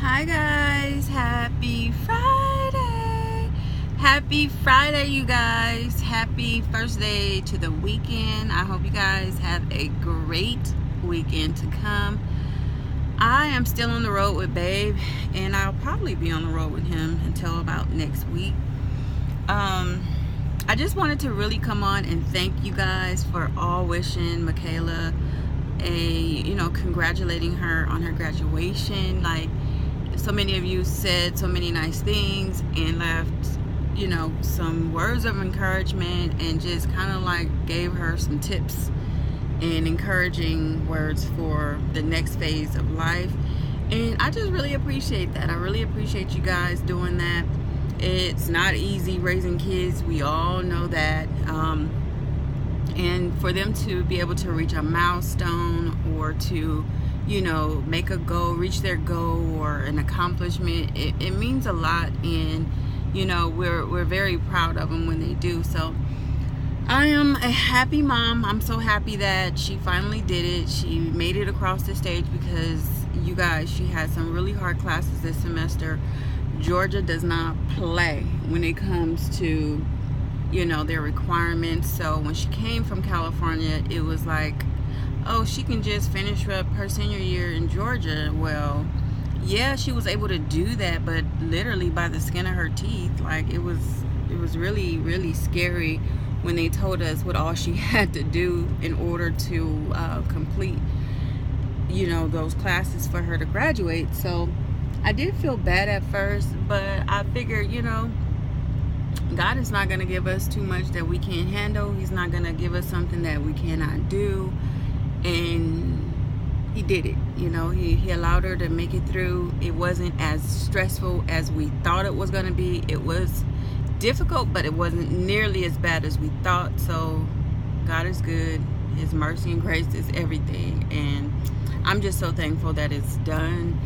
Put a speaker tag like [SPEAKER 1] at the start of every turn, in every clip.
[SPEAKER 1] Hi guys, happy Friday. Happy Friday, you guys. Happy first day to the weekend. I hope you guys have a great weekend to come. I am still on the road with Babe, and I'll probably be on the road with him until about next week. I just wanted to really come on and thank you guys for all wishing Michaela congratulating her on her graduation. Like, so many of you said so many nice things and left, some words of encouragement and just kind of like gave her some tips and encouraging words for the next phase of life. And I just really appreciate that. I really appreciate you guys doing that. It's not easy raising kids. We all know that. And for them to be able to reach a milestone or to make a goal, reach their goal or an accomplishment, it means a lot, and we're very proud of them when they do. So I am a happy mom. I'm so happy that she finally did it. She made it across the stage because, you guys, she had some really hard classes this semester. Georgia does not play when it comes to their requirements. So when she came from California, it was like, oh, she can just finish up her senior year in Georgia. Well, yeah, she was able to do that, but literally by the skin of her teeth. Like, it was really, really scary when they told us what all she had to do in order to complete those classes for her to graduate. So I did feel bad at first, but I figured, God is not going to give us too much that we can't handle. He's not going to give us something that we cannot do. And he did it. He allowed her to make it through. It wasn't as stressful as we thought it was going to be. It was difficult, but it wasn't nearly as bad as we thought. So God is good. His mercy and grace is everything. And I'm just so thankful that it's done.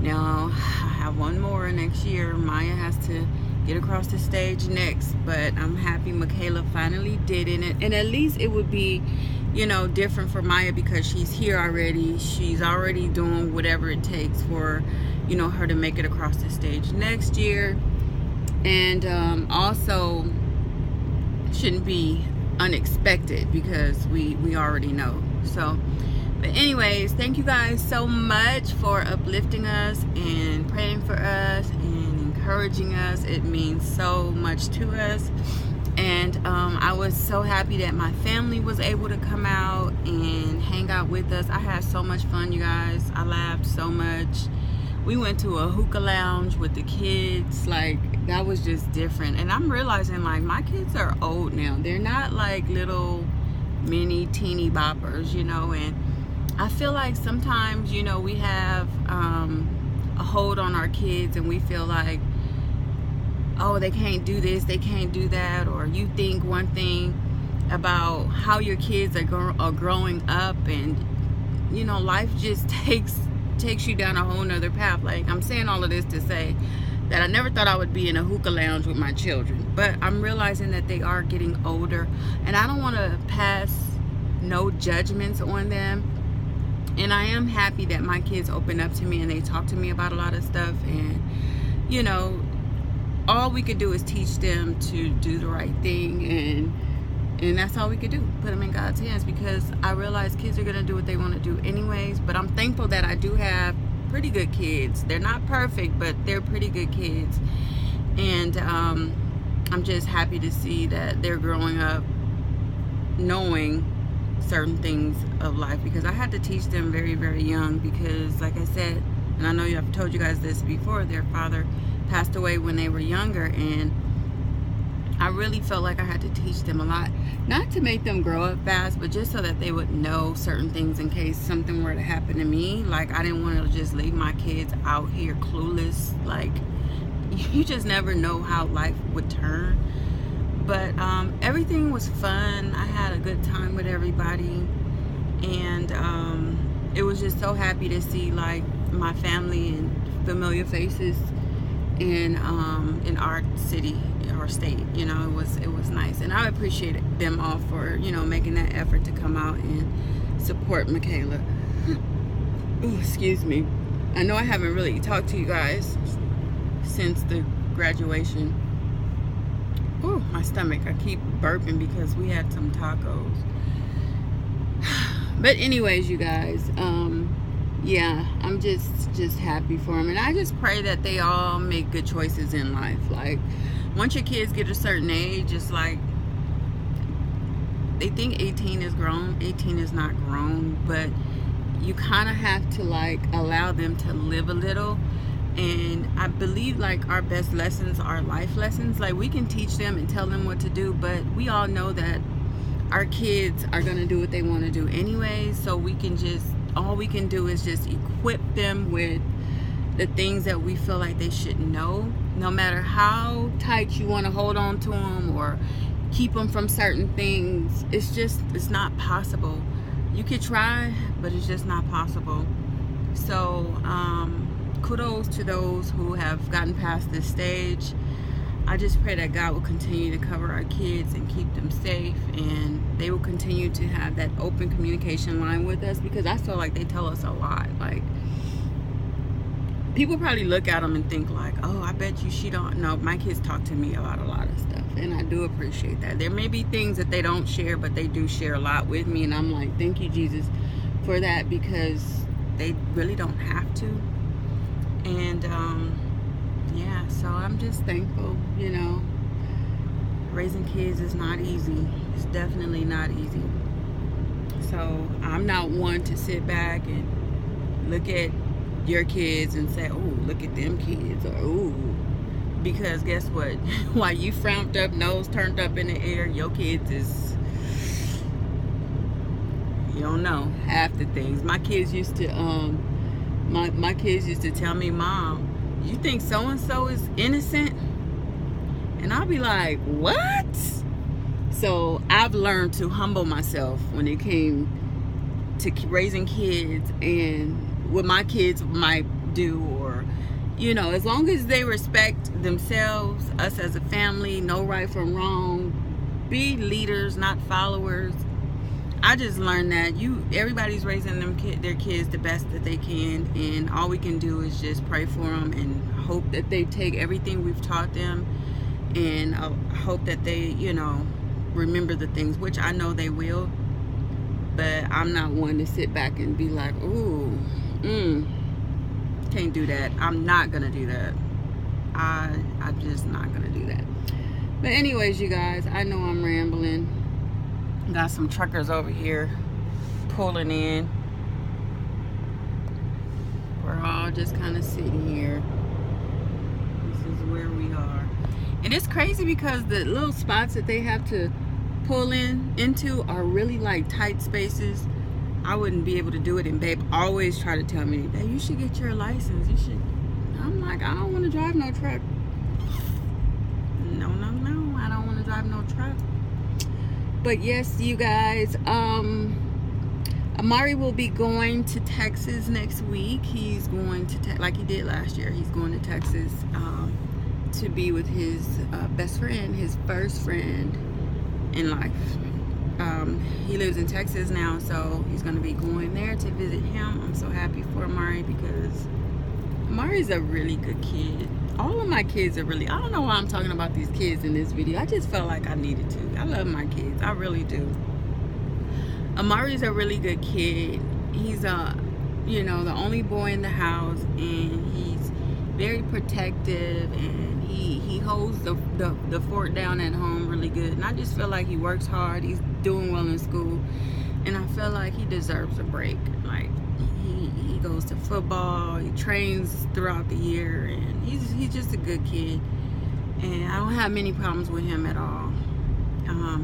[SPEAKER 1] Now, I have one more next year. Maya has to get across the stage next, but I'm happy Michaela finally did it. And at least it would be, different for Maya because she's here already. She's already doing whatever it takes for, her to make it across the stage next year. And also shouldn't be unexpected because we already know. So, but anyways, thank you guys so much for uplifting us and praying for us and encouraging us. It means so much to us. And I was so happy that my family was able to come out and hang out with us. I had so much fun, you guys. I laughed so much. We went to a hookah lounge with the kids. Like, that was just different. And I'm realizing, like, my kids are old now. They're not like little mini teeny boppers, and I feel like sometimes, we have a hold on our kids and we feel like, oh, they can't do this, they can't do that, or you think one thing about how your kids are growing up, and life just takes you down a whole nother path. Like, I'm saying all of this to say that I never thought I would be in a hookah lounge with my children, but I'm realizing that they are getting older, and I don't want to pass no judgments on them. And I am happy that my kids open up to me and they talk to me about a lot of stuff. And all we could do is teach them to do the right thing, and that's all we could do. Put them in God's hands, because I realize kids are gonna do what they want to do anyways. But I'm thankful that I do have pretty good kids. They're not perfect, but they're pretty good kids. And I'm just happy to see that they're growing up knowing certain things of life, because I had to teach them very, very young, because like I said, and I know I've told you guys this before, their father passed away when they were younger, and I really felt like I had to teach them a lot, not to make them grow up fast, but just so that they would know certain things in case something were to happen to me. Like, I didn't want to just leave my kids out here clueless. Like, you just never know how life would turn. But everything was fun. I had a good time with everybody, and it was just so happy to see, like, my family and familiar faces in our city or state. It was nice, and I appreciate them all for making that effort to come out and support Michaela. Ooh, excuse me. I know I haven't really talked to you guys since the graduation. Oh, my stomach. I keep burping because we had some tacos. But anyways, you guys, yeah, I'm just happy for them. And I just pray that they all make good choices in life. Like, once your kids get a certain age, it's like, they think 18 is grown. 18 is not grown, but you kind of have to, like, allow them to live a little. And I believe, like, our best lessons are life lessons. Like, we can teach them and tell them what to do, but we all know that our kids are going to do what they want to do anyway. So we can just, all we can do is just equip them with the things that we feel like they should know. No matter how tight you want to hold on to them or keep them from certain things, it's not possible. You could try, but it's just not possible. So kudos to those who have gotten past this stage. I just pray that God will continue to cover our kids and keep them safe, and they will continue to have that open communication line with us, because I feel like they tell us a lot. Like, people probably look at them and think like, oh, I bet you she don't know. My kids talk to me about a lot of stuff, and I do appreciate that. There may be things that they don't share, but they do share a lot with me, and I'm like, thank you, Jesus, for that, because they really don't have to. And yeah, so I'm just thankful. You know, raising kids is not easy. It's definitely not easy. So I'm not one to sit back and look at your kids and say, oh, look at them kids, or ooh, because guess what? While you frowned up, nose turned up in the air, your kids is, you don't know half the things. My kids used to my kids used to tell me, Mom, you think so-and-so is innocent? And I'll be like, what? So I've learned to humble myself when it came to raising kids, and what my kids might do, or, you know, as long as they respect themselves, us as a family, know right from wrong, be leaders, not followers. I just learned that everybody's raising their kids the best that they can, and all we can do is just pray for them and hope that they take everything we've taught them, and hope that they, you know, remember the things, which I know they will. But I'm not one to sit back and be like, ooh, can't do that. I'm not gonna do that. I'm just not gonna do that. But anyways, you guys, I know I'm rambling. Got some truckers over here pulling in. We're all just kind of sitting here. This is where we are. And it's crazy because the little spots that they have to pull into are really like tight spaces. I wouldn't be able to do it, and babe always try to tell me, babe, you should get your license. You should. I'm like, I don't want to drive no truck. No, I don't want to drive no truck. But yes, you guys, Amari will be going to Texas next week. He's going to, like he did last year, he's going to Texas to be with his best friend, his first friend in life. He lives in Texas now, so he's going to be going there to visit him. I'm so happy for Amari, because Amari's a really good kid. All of my kids are really, I don't know why I'm talking about these kids in this video. I just felt like I needed to. I love my kids. I really do. Amari's a really good kid. He's you know, the only boy in the house, and he's very protective, and he holds the fort down at home really good. And I just feel like he works hard. He's doing well in school, and I feel like he deserves a break. Like, he goes to football, he trains throughout the year, and he's just a good kid, and I don't have many problems with him at all.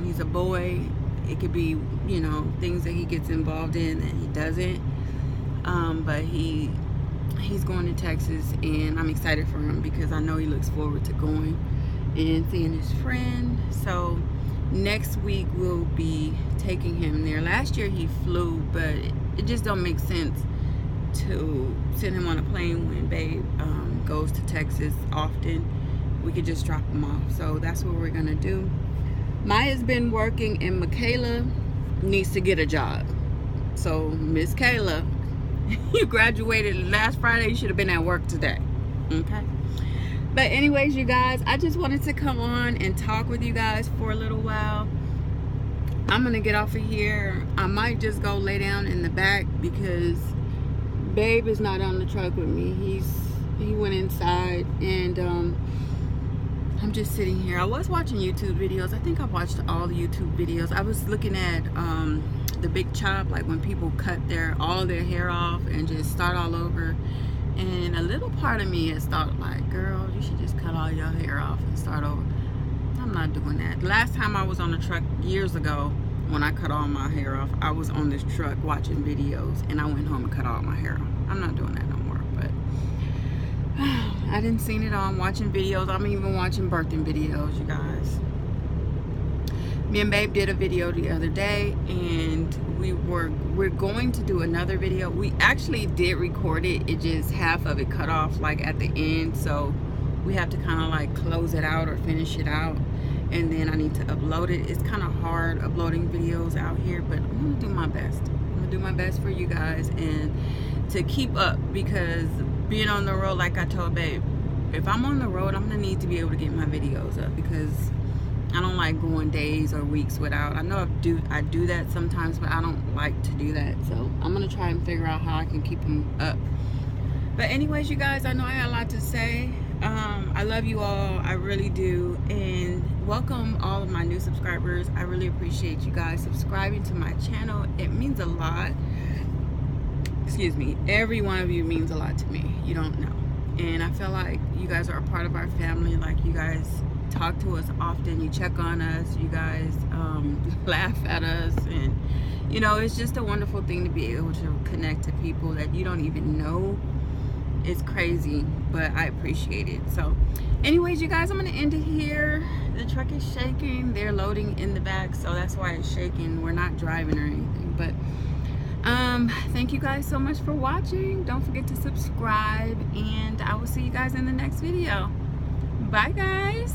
[SPEAKER 1] He's a boy. It could be, you know, things that he gets involved in that he doesn't, but he's going to Texas, and I'm excited for him because I know he looks forward to going and seeing his friend. So next week we'll be taking him there. Last year he flew, but it just don't make sense to send him on a plane when babe goes to Texas often. We could just drop him off. So that's what we're gonna do. Maya's been working, and Michaela needs to get a job. So Miss Kayla, You graduated last Friday, you should have been at work today. Okay? But anyways, you guys, I just wanted to come on and talk with you guys for a little while. I'm gonna get off of here. I might just go lay down in the back because Babe is not on the truck with me. He went inside, and I'm just sitting here. I was watching YouTube videos. I think I watched all the YouTube videos. I was looking at the big chop, like when people cut all their hair off and just start all over. And a little part of me has thought, like, girl, you should just cut all your hair off and start over. I'm not doing that. Last time I was on the truck years ago, when I cut all my hair off, I was on this truck watching videos, and I went home and cut all my hair off. I'm not doing that no more. But I didn't seen it all. I'm watching videos. I'm even watching birthing videos, you guys. Me and Babe did a video the other day, and we're going to do another video. We actually did record it. It just half of it cut off, like at the end, so we have to kind of like close it out or finish it out, and then I need to upload it. It's kind of hard uploading videos out here, but I'm gonna do my best. I'm gonna do my best for you guys and to keep up, because being on the road, like I told Babe, if I'm on the road, I'm gonna need to be able to get my videos up, because I don't like going days or weeks without. I know I do that sometimes, but I don't like to do that. So I'm gonna try and figure out how I can keep them up. But anyways, you guys, I know I had a lot to say. I love you all, I really do, and welcome all of my new subscribers. I really appreciate you guys subscribing to my channel. It means a lot. Excuse me. Every one of you means a lot to me. You don't know. And I feel like you guys are a part of our family. Like, you guys talk to us often, you check on us, you guys laugh at us, and you know, it's just a wonderful thing to be able to connect to people that you don't even know. It's crazy, but I appreciate it. So anyways, you guys, I'm gonna end it here. The truck is shaking. They're loading in the back, so that's why it's shaking. We're not driving or anything, but thank you guys so much for watching. Don't forget to subscribe, and I will see you guys in the next video. Bye, guys.